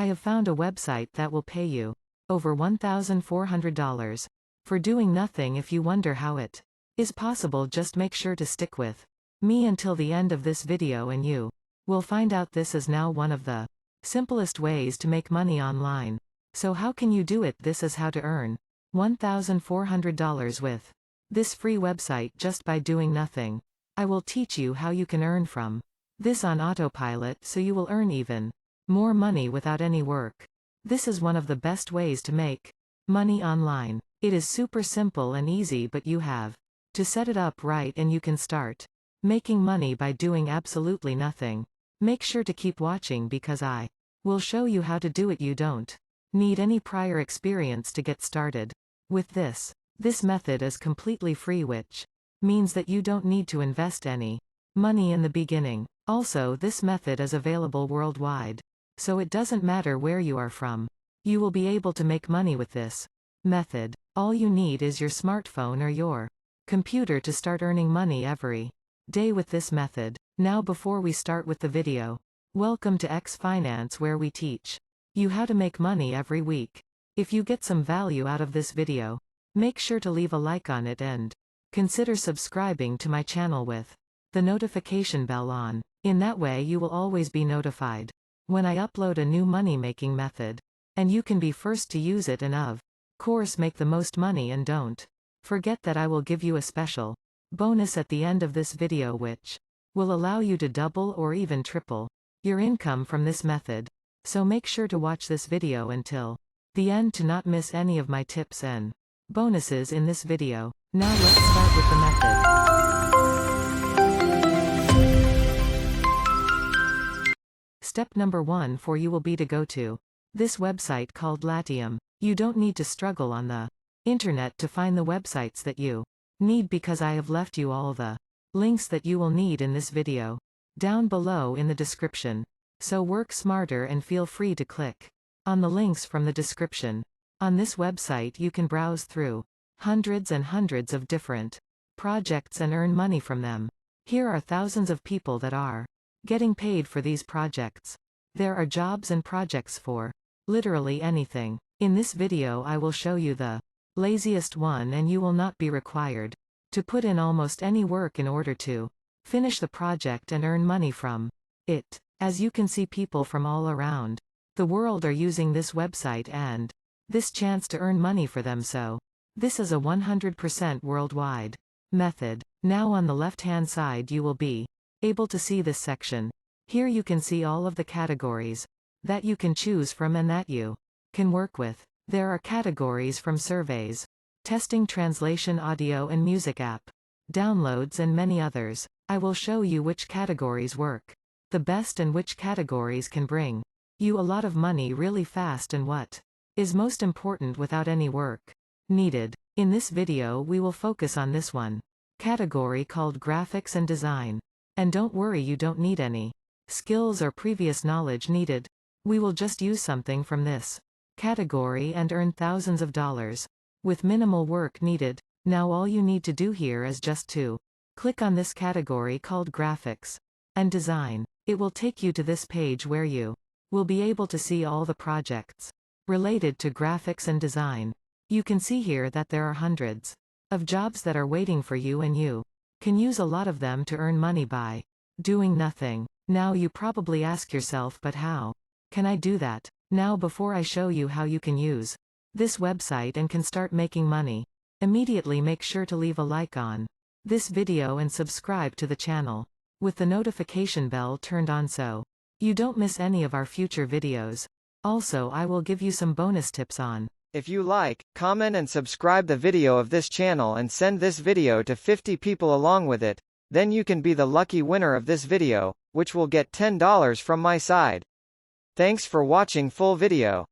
I have found a website that will pay you over $1,400 for doing nothing. If you wonder how it is possible, just make sure to stick with me until the end of this video and you will find out this is now one of the simplest ways to make money online. So how can you do it? This is how to earn $1,400 with this free website just by doing nothing. I will teach you how you can earn from this on autopilot, so you will earn even more money without any work. This is one of the best ways to make money online. It is super simple and easy, but you have to set it up right and you can start making money by doing absolutely nothing. Make sure to keep watching because I will show you how to do it. You don't need any prior experience to get started with this. This method is completely free, which means that you don't need to invest any money in the beginning. Also, this method is available worldwide, so it doesn't matter where you are from. You will be able to make money with this method. All you need is your smartphone or your computer to start earning money every day with this method. Now, before we start with the video, welcome to X Finance, where we teach you how to make money every week. If you get some value out of this video, make sure to leave a like on it and consider subscribing to my channel with the notification bell on. In that way you will always be notified when I upload a new money-making method, and you can be first to use it and of course make the most money. And don't forget that I will give you a special bonus at the end of this video which will allow you to double or even triple your income from this method. So make sure to watch this video until the end to not miss any of my tips and bonuses in this video. Now let's start with the method. Step number 1 for you will be to go to this website called Latium. You don't need to struggle on the internet to find the websites that you need, because I have left you all the links that you will need in this video down below in the description. So work smarter and feel free to click on the links from the description. On this website you can browse through hundreds and hundreds of different projects and earn money from them. Here are thousands of people that are getting paid for these projects. There are jobs and projects for literally anything. In this video I will show you the laziest one, and you will not be required to put in almost any work in order to finish the project and earn money from it. As you can see, people from all around the world are using this website and this chance to earn money for them. So this is a 100% worldwide method. Now on the left hand side you will be able to see this section. Here you can see all of the categories that you can choose from and that you can work with. There are categories from surveys, testing, translation, audio and music app, downloads and many others. I will show you which categories work the best and which categories can bring you a lot of money really fast and what is most important without any work needed. In this video we will focus on this one category called graphics and design. And don't worry, you don't need any skills or previous knowledge needed. We will just use something from this category and earn thousands of dollars with minimal work needed. Now all you need to do here is just to click on this category called graphics and design. It will take you to this page where you will be able to see all the projects related to graphics and design. You can see here that there are hundreds of jobs that are waiting for you, and you can use a lot of them to earn money by doing nothing. Now you probably ask yourself, but how can I do that? Now before I show you how you can use this website and can start making money immediately, make sure to leave a like on this video and subscribe to the channel with the notification bell turned on so you don't miss any of our future videos. Also, I will give you some bonus tips on. If you like, comment and subscribe the video of this channel and send this video to 50 people along with it, then you can be the lucky winner of this video, which will get $10 from my side. Thanks for watching full video.